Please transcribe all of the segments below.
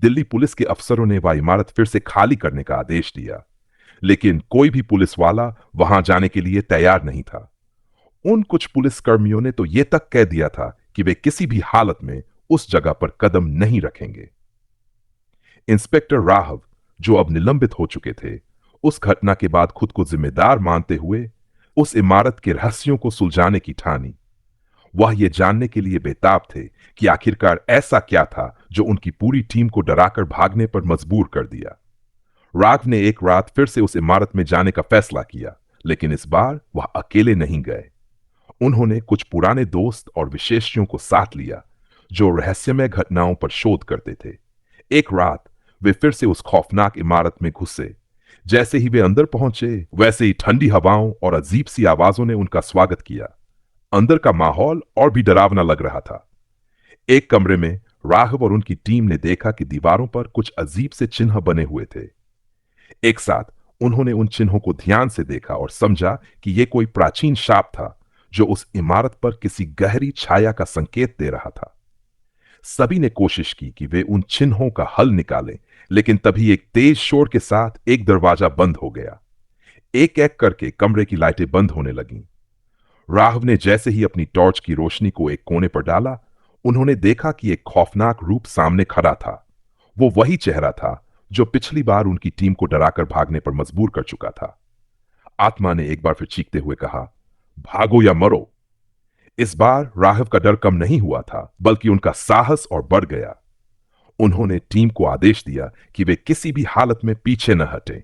Delhi police के अफसरों ने वह इमारत फिर से खाली करने का आदेश दिया, लेकिन कोई भी पुलिस वाला वहां जाने के लिए तैयार नहीं था। उन कुछ पुलिस कर्मियों ने तो यह तक कह दिया था कि वे किसी भी हालत में उस जगह पर कदम नहीं रखेंगे। इंस्पेक्टर राघव, जो अब निलंबित हो चुके थे, उस घटना के बाद खुद को जिम्मेदार मानते हुए उस इमारत के रहस्यों को सुलझाने की ठानी। वह यह जानने के लिए बेताब थे कि आखिरकार ऐसा क्या था जो उनकी पूरी टीम को डराकर भागने पर मजबूर कर दिया। राघव ने एक रात फिर से उस इमारत में जाने का फैसला किया, लेकिन इस बार वह अकेले नहीं गए। उन्होंने कुछ पुराने दोस्त और विशेषज्ञों को साथ लिया जो रहस्यमय घटनाओं पर शोध करते थे। एक रात वे फिर से उस खौफनाक इमारत में घुसे। जैसे ही वे अंदर पहुंचे, वैसे ही ठंडी हवाओं और अजीब सी आवाजों ने उनका स्वागत किया। अंदर का माहौल और भी डरावना लग रहा था। एक कमरे में राघव और उनकी टीम ने देखा कि दीवारों पर कुछ अजीब से चिन्ह बने हुए थे। एक साथ उन्होंने उन चिन्हों को ध्यान से देखा और समझा कि यह कोई प्राचीन शाप था जो उस इमारत पर किसी गहरी छाया का संकेत दे रहा था। सभी ने कोशिश की कि वे उन चिन्हों का हल निकालें, लेकिन तभी एक तेज शोर के साथ एक दरवाजा बंद हो गया। एक एक करके कमरे की लाइटें बंद होने लगीं। राघव ने जैसे ही अपनी टॉर्च की रोशनी को एक कोने पर डाला, उन्होंने देखा कि एक खौफनाक रूप सामने खड़ा था। वो वही चेहरा था जो पिछली बार उनकी टीम को डराकर भागने पर मजबूर कर चुका था। आत्मा ने एक बार फिर चीखते हुए कहा, भागो या मरो। इस बार राघव का डर कम नहीं हुआ था, बल्कि उनका साहस और बढ़ गया। उन्होंने टीम को आदेश दिया कि वे किसी भी हालत में पीछे न हटें।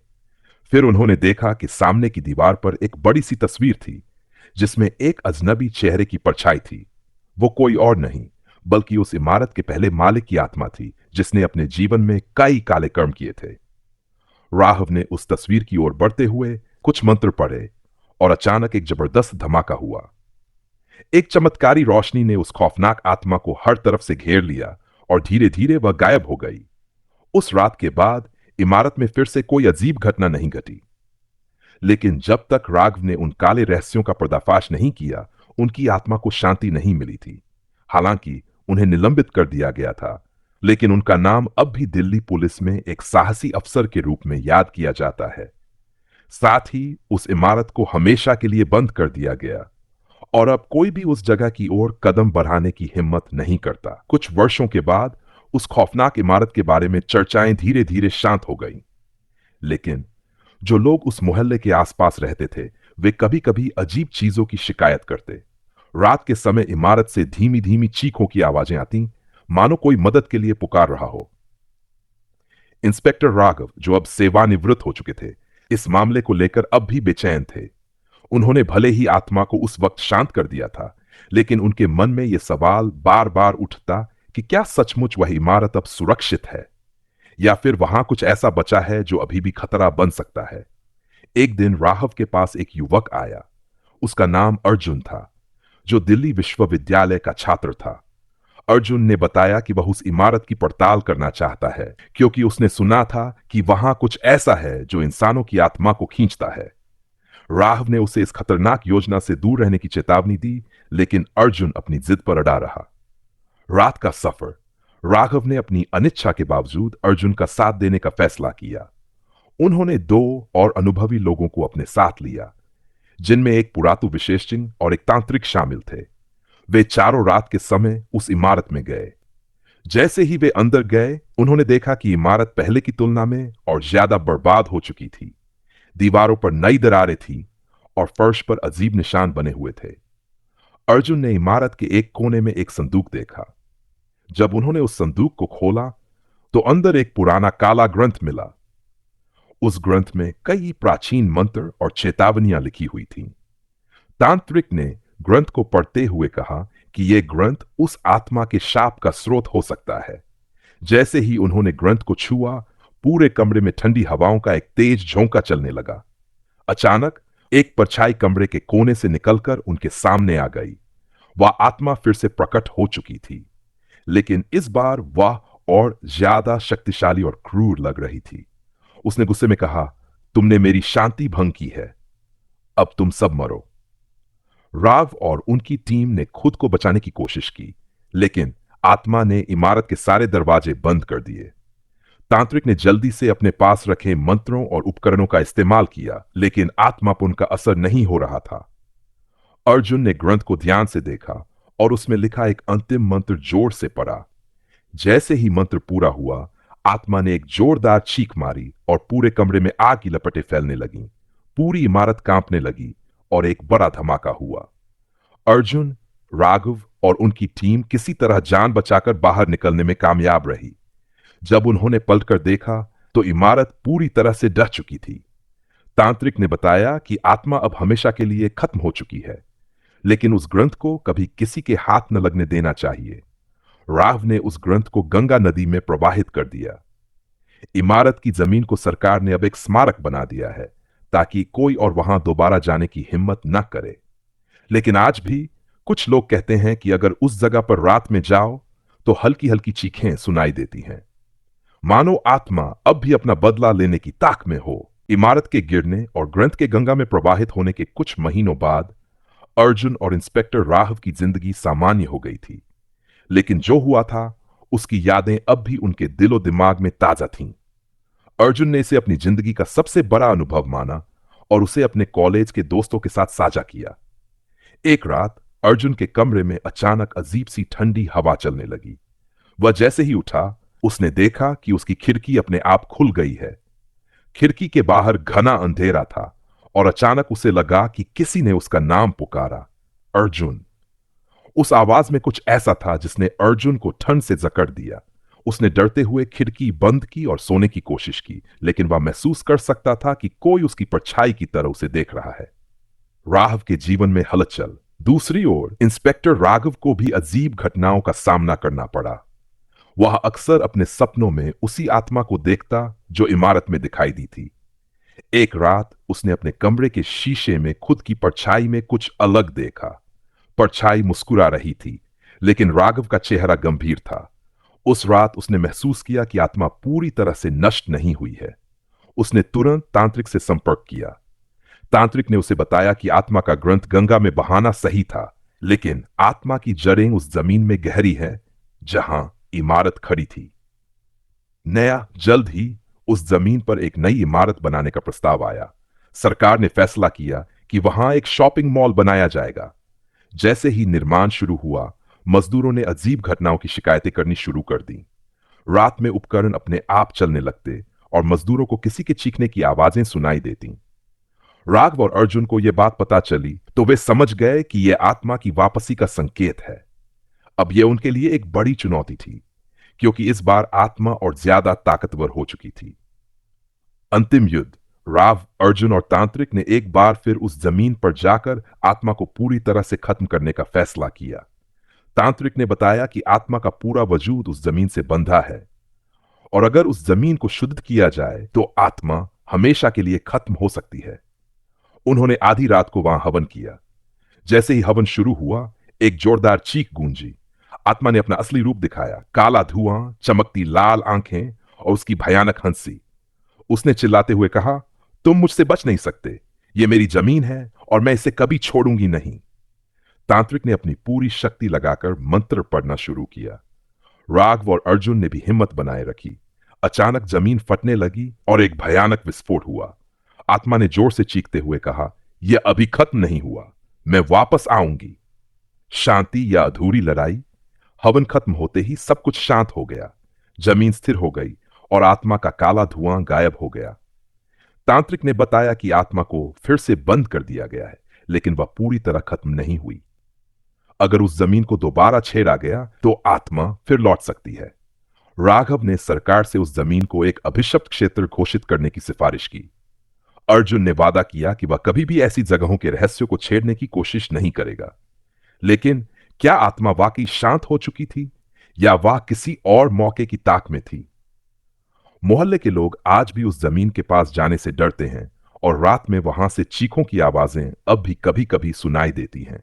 फिर उन्होंने देखा कि सामने की दीवार पर एक बड़ी सी तस्वीर थी, जिसमें एक अजनबी चेहरे की परछाई थी। वो कोई और नहीं, बल्कि उस इमारत के पहले मालिक की आत्मा थी, जिसने अपने जीवन में कई काले कर्म किए थे। राघव ने उस तस्वीर की ओर बढ़ते हुए कुछ मंत्र पढ़े और अचानक एक जबरदस्त धमाका हुआ। एक चमत्कारी रोशनी ने उस खौफनाक आत्मा को हर तरफ से घेर लिया और धीरे धीरे वह गायब हो गई। उस रात के बाद इमारत में फिर से कोई अजीब घटना नहीं घटी। लेकिन जब तक राघव ने उन काले रहस्यों का पर्दाफाश नहीं किया, उनकी आत्मा को शांति नहीं मिली थी। हालांकि उन्हें निलंबित कर दिया गया था, लेकिन उनका नाम अब भी दिल्ली पुलिस में एक साहसी अफसर के रूप में याद किया जाता है। साथ ही उस इमारत को हमेशा के लिए बंद कर दिया गया और अब कोई भी उस जगह की ओर कदम बढ़ाने की हिम्मत नहीं करता। कुछ वर्षों के बाद उस खौफनाक इमारत के बारे में चर्चाएं धीरे धीरे शांत हो गईं। लेकिन जो लोग उस मोहल्ले के आसपास रहते थे, वे कभी कभी अजीब चीजों की शिकायत करते। रात के समय इमारत से धीमी धीमी चीखों की आवाजें आती, मानो कोई मदद के लिए पुकार रहा हो। इंस्पेक्टर राघव, जो अब सेवानिवृत्त हो चुके थे, इस मामले को लेकर अब भी बेचैन थे। उन्होंने भले ही आत्मा को उस वक्त शांत कर दिया था, लेकिन उनके मन में यह सवाल बार बार उठता कि क्या सचमुच वह इमारत अब सुरक्षित है, या फिर वहां कुछ ऐसा बचा है जो अभी भी खतरा बन सकता है। एक दिन राघव के पास एक युवक आया। उसका नाम अर्जुन था, जो दिल्ली विश्वविद्यालय का छात्र था। अर्जुन ने बताया कि वह उस इमारत की पड़ताल करना चाहता है, क्योंकि उसने सुना था कि वहां कुछ ऐसा है जो इंसानों की आत्मा को खींचता है। राघव ने उसे इस खतरनाक योजना से दूर रहने की चेतावनी दी, लेकिन अर्जुन अपनी जिद पर अड़ा रहा। रात का सफर, राघव ने अपनी अनिच्छा के बावजूद अर्जुन का साथ देने का फैसला किया। उन्होंने दो और अनुभवी लोगों को अपने साथ लिया, जिनमें एक पुरातत्व विशेषज्ञ और एक तांत्रिक शामिल थे। वे चारों रात के समय उस इमारत में गए। जैसे ही वे अंदर गए, उन्होंने देखा कि इमारत पहले की तुलना में और ज्यादा बर्बाद हो चुकी थी। दीवारों पर नई दरारें थी और फर्श पर अजीब निशान बने हुए थे। अर्जुन ने इमारत के एक कोने में एक संदूक देखा। जब उन्होंने उस संदूक को खोला, तो अंदर एक पुराना काला ग्रंथ मिला। उस ग्रंथ में कई प्राचीन मंत्र और चेतावनियां लिखी हुई थीं। तांत्रिक ने ग्रंथ को पढ़ते हुए कहा कि यह ग्रंथ उस आत्मा के शाप का स्रोत हो सकता है। जैसे ही उन्होंने ग्रंथ को छुआ, पूरे कमरे में ठंडी हवाओं का एक तेज झोंका चलने लगा। अचानक एक परछाई कमरे के कोने से निकलकर उनके सामने आ गई। वह आत्मा फिर से प्रकट हो चुकी थी, लेकिन इस बार वह और ज्यादा शक्तिशाली और क्रूर लग रही थी। उसने गुस्से में कहा, तुमने मेरी शांति भंग की है, अब तुम सब मरो। राव और उनकी टीम ने खुद को बचाने की कोशिश की, लेकिन आत्मा ने इमारत के सारे दरवाजे बंद कर दिए। तांत्रिक ने जल्दी से अपने पास रखे मंत्रों और उपकरणों का इस्तेमाल किया, लेकिन आत्मा पर उनका असर नहीं हो रहा था। अर्जुन ने ग्रंथ को ध्यान से देखा और उसमें लिखा एक अंतिम मंत्र जोर से पढ़ा। जैसे ही मंत्र पूरा हुआ, आत्मा ने एक जोरदार चीख मारी और पूरे कमरे में आग की लपटें फैलने लगीं। पूरी इमारत कांपने लगी और एक बड़ा धमाका हुआ। अर्जुन, राघव और उनकी टीम किसी तरह जान बचाकर बाहर निकलने में कामयाब रही। जब उन्होंने पलटकर देखा तो इमारत पूरी तरह से ढह चुकी थी। तांत्रिक ने बताया कि आत्मा अब हमेशा के लिए खत्म हो चुकी है, लेकिन उस ग्रंथ को कभी किसी के हाथ न लगने देना चाहिए। राव ने उस ग्रंथ को गंगा नदी में प्रवाहित कर दिया। इमारत की जमीन को सरकार ने अब एक स्मारक बना दिया है, ताकि कोई और वहां दोबारा जाने की हिम्मत न करे। लेकिन आज भी कुछ लोग कहते हैं कि अगर उस जगह पर रात में जाओ तो हल्की हल्की चीखें सुनाई देती हैं, मानो आत्मा अब भी अपना बदला लेने की ताक में हो। इमारत के गिरने और ग्रंथ के गंगा में प्रवाहित होने के कुछ महीनों बाद अर्जुन और इंस्पेक्टर राघव की जिंदगी सामान्य हो गई थी, लेकिन जो हुआ था उसकी यादें अब भी उनके दिलो दिमाग में ताजा थीं। अर्जुन ने इसे अपनी जिंदगी का सबसे बड़ा अनुभव माना और उसे अपने कॉलेज के दोस्तों के साथ साझा किया। एक रात अर्जुन के कमरे में अचानक अजीब सी ठंडी हवा चलने लगी। वह जैसे ही उठा, उसने देखा कि उसकी खिड़की अपने आप खुल गई है। खिड़की के बाहर घना अंधेरा था और अचानक उसे लगा कि किसी ने उसका नाम पुकारा, अर्जुन। उस आवाज में कुछ ऐसा था जिसने अर्जुन को ठंड से जकड़ दिया। उसने डरते हुए खिड़की बंद की और सोने की कोशिश की, लेकिन वह महसूस कर सकता था कि कोई उसकी परछाई की तरह उसे देख रहा है। राघव के जीवन में हलचल। दूसरी ओर इंस्पेक्टर राघव को भी अजीब घटनाओं का सामना करना पड़ा। वह अक्सर अपने सपनों में उसी आत्मा को देखता जो इमारत में दिखाई दी थी। एक रात उसने अपने कमरे के शीशे में खुद की परछाई में कुछ अलग देखा। परछाई मुस्कुरा रही थी, लेकिन राघव का चेहरा गंभीर था। उस रात उसने महसूस किया कि आत्मा पूरी तरह से नष्ट नहीं हुई है। उसने तुरंत तांत्रिक से संपर्क किया। तांत्रिक ने उसे बताया कि आत्मा का ग्रंथ गंगा में बहाना सही था, लेकिन आत्मा की जड़ें उस जमीन में गहरी है जहां इमारत खड़ी थी। जल्द ही उस जमीन पर एक नई इमारत बनाने का प्रस्ताव आया। सरकार ने फैसला किया कि वहां एक शॉपिंग मॉल बनाया जाएगा। जैसे ही निर्माण शुरू हुआ, मजदूरों ने अजीब घटनाओं की शिकायतें करनी शुरू कर दी। रात में उपकरण अपने आप चलने लगते और मजदूरों को किसी के चीखने की आवाजें सुनाई देती। राघव और अर्जुन को यह बात पता चली तो वे समझ गए कि यह आत्मा की वापसी का संकेत है। अब यह उनके लिए एक बड़ी चुनौती थी, क्योंकि इस बार आत्मा और ज्यादा ताकतवर हो चुकी थी। अंतिम युद्ध। राव, अर्जुन और तांत्रिक ने एक बार फिर उस जमीन पर जाकर आत्मा को पूरी तरह से खत्म करने का फैसला किया। तांत्रिक ने बताया कि आत्मा का पूरा वजूद उस जमीन से बंधा है और अगर उस जमीन को शुद्ध किया जाए तो आत्मा हमेशा के लिए खत्म हो सकती है। उन्होंने आधी रात को वहां हवन किया। जैसे ही हवन शुरू हुआ, एक जोरदार चीख गूंजी। आत्मा ने अपना असली रूप दिखाया, काला धुआं, चमकती लाल आंखें और उसकी भयानक हंसी। उसने चिल्लाते हुए कहा, तुम मुझसे बच नहीं सकते। ये मेरी जमीन है और मैं इसे कभी छोड़ूंगी नहीं। तांत्रिक ने अपनी पूरी शक्ति लगाकर मंत्र पढ़ना शुरू किया। राघव और अर्जुन ने भी हिम्मत बनाए रखी। अचानक जमीन फटने लगी और एक भयानक विस्फोट हुआ। आत्मा ने जोर से चीखते हुए कहा, यह अभी खत्म नहीं हुआ, मैं वापस आऊंगी। शांति या अधूरी लड़ाई। हवन खत्म होते ही सब कुछ शांत हो गया। जमीन स्थिर हो गई और आत्मा का काला धुआं गायब हो गया। तांत्रिक ने बताया कि आत्मा को फिर से बंद कर दिया गया है, लेकिन वह पूरी तरह खत्म नहीं हुई। अगर उस जमीन को दोबारा छेड़ा गया तो आत्मा फिर लौट सकती है। राघव ने सरकार से उस जमीन को एक अभिशप्त क्षेत्र घोषित करने की सिफारिश की। अर्जुन ने वादा किया कि वह कभी भी ऐसी जगहों के रहस्यों को छेड़ने की कोशिश नहीं करेगा। लेकिन क्या आत्मा वाकई शांत हो चुकी थी या वह किसी और मौके की ताक में थी? मोहल्ले के लोग आज भी उस जमीन के पास जाने से डरते हैं और रात में वहां से चीखों की आवाजें अब भी कभी-कभी सुनाई देती हैं।